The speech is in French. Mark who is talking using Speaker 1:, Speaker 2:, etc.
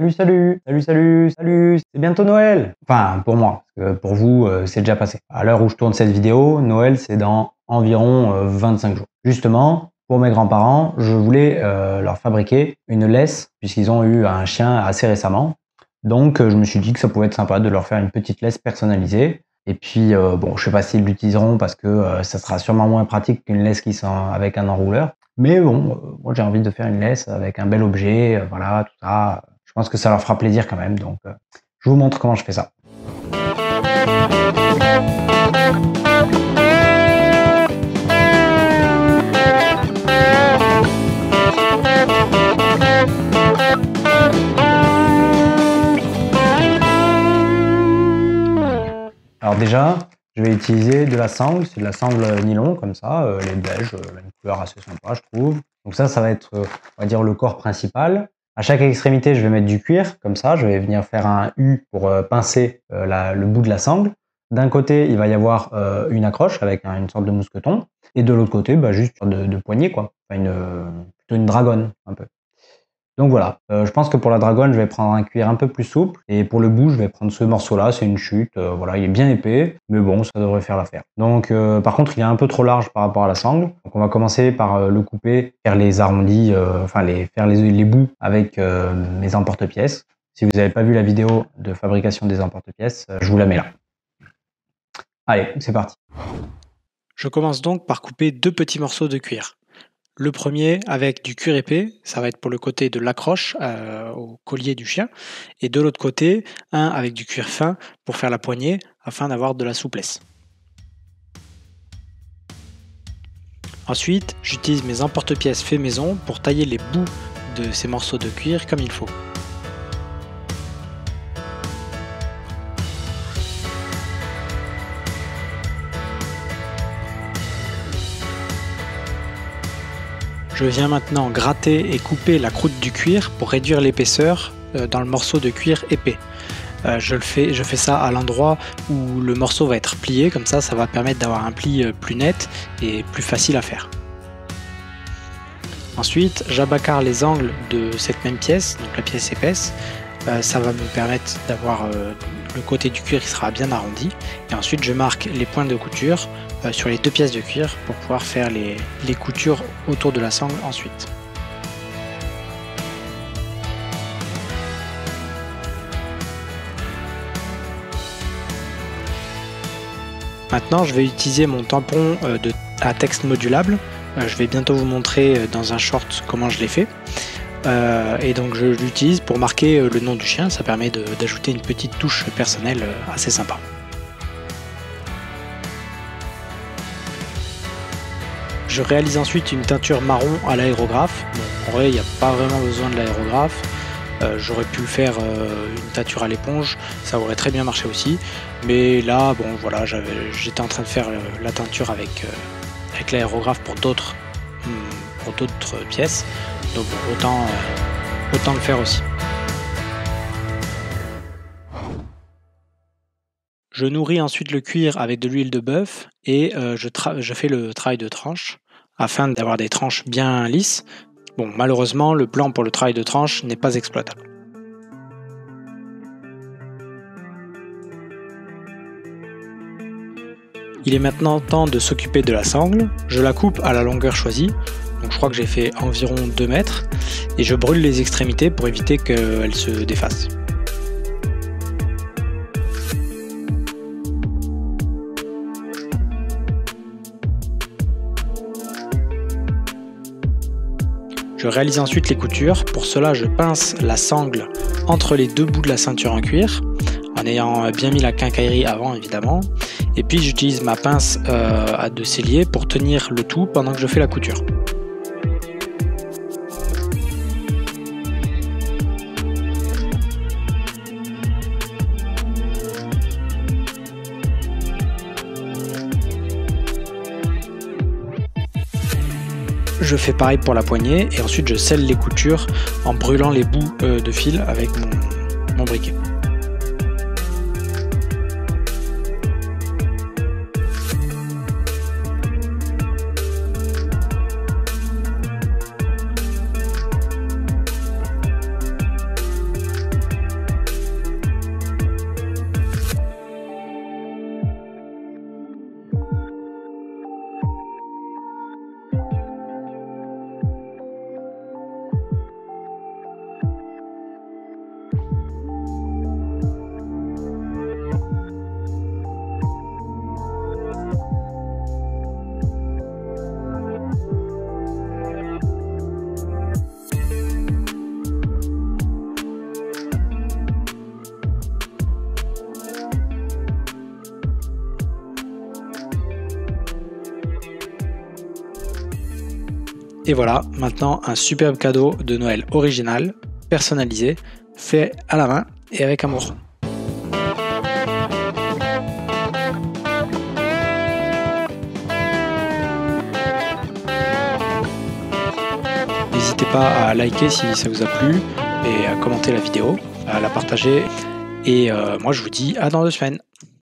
Speaker 1: Salut, salut, salut, salut, salut, c'est bientôt Noël. Enfin, pour moi, parce que pour vous, c'est déjà passé. À l'heure où je tourne cette vidéo, Noël, c'est dans environ 25 jours. Justement, pour mes grands-parents, je voulais leur fabriquer une laisse, puisqu'ils ont eu un chien assez récemment. Donc, je me suis dit que ça pouvait être sympa de leur faire une petite laisse personnalisée. Et puis, bon, je sais pas s'ils l'utiliseront parce que ça sera sûrement moins pratique qu'une laisse qui sent avec un enrouleur. Mais bon, moi j'ai envie de faire une laisse avec un bel objet, voilà, tout ça. Je pense que ça leur fera plaisir quand même, donc je vous montre comment je fais ça. Alors déjà, je vais utiliser de la sangle, c'est de la sangle nylon comme ça, elle est beige, elle a une couleur assez sympa je trouve. Donc ça va être, on va dire, le corps principal. À chaque extrémité, je vais mettre du cuir, comme ça, je vais venir faire un U pour pincer le bout de la sangle. D'un côté, il va y avoir une accroche avec une sorte de mousqueton, et de l'autre côté, juste de poignée, quoi. Enfin, plutôt une dragonne, un peu. Donc voilà, je pense que pour la dragonne, je vais prendre un cuir un peu plus souple, et pour le bout, je vais prendre ce morceau-là, c'est une chute, voilà, il est bien épais, mais bon, ça devrait faire l'affaire. Donc par contre, il est un peu trop large par rapport à la sangle, donc on va commencer par le couper, faire les arrondis, faire les bouts avec mes emporte-pièces. Si vous n'avez pas vu la vidéo de fabrication des emporte-pièces, je vous la mets là. Allez, c'est parti.
Speaker 2: Je commence donc par couper 2 petits morceaux de cuir. Le premier avec du cuir épais, ça va être pour le côté de l'accroche au collier du chien. Et de l'autre côté, un avec du cuir fin pour faire la poignée afin d'avoir de la souplesse. Ensuite, j'utilise mes emporte-pièces fait maison pour tailler les bouts de ces morceaux de cuir comme il faut. Je viens maintenant gratter et couper la croûte du cuir pour réduire l'épaisseur dans le morceau de cuir épais. Je fais ça à l'endroit où le morceau va être plié, comme ça va permettre d'avoir un pli plus net et plus facile à faire. Ensuite, j'abacarre les angles de cette même pièce, donc la pièce épaisse. Ça va me permettre d'avoir le côté du cuir qui sera bien arrondi. Et ensuite, je marque les points de couture sur les 2 pièces de cuir pour pouvoir faire les coutures autour de la sangle ensuite. Maintenant, je vais utiliser mon tampon à texte modulable. Je vais bientôt vous montrer dans un short comment je l'ai fait. Et donc je l'utilise pour marquer le nom du chien, ça permet d'ajouter une petite touche personnelle assez sympa. Je réalise ensuite une teinture marron à l'aérographe. Bon, en vrai, il n'y a pas vraiment besoin de l'aérographe. J'aurais pu faire une teinture à l'éponge, ça aurait très bien marché aussi. Mais là, bon voilà, j'étais en train de faire la teinture avec l'aérographe pour d'autres pièces. Donc autant le faire aussi. Je nourris ensuite le cuir avec de l'huile de bœuf et je fais le travail de tranche afin d'avoir des tranches bien lisses. Bon, malheureusement, le plan pour le travail de tranche n'est pas exploitable. Il est maintenant temps de s'occuper de la sangle. Je la coupe à la longueur choisie. Donc je crois que j'ai fait environ 2 mètres et je brûle les extrémités pour éviter qu'elles se défassent. Je réalise ensuite les coutures. Pour cela, je pince la sangle entre les 2 bouts de la ceinture en cuir, en ayant bien mis la quincaillerie avant évidemment. Et puis j'utilise ma pince à 2 celliers pour tenir le tout pendant que je fais la couture. Je fais pareil pour la poignée et ensuite je scelle les coutures en brûlant les bouts de fil avec mon briquet. Et voilà, maintenant un superbe cadeau de Noël original, personnalisé, fait à la main et avec amour. N'hésitez pas à liker si ça vous a plu et à commenter la vidéo, à la partager. Et moi je vous dis à dans 2 semaines.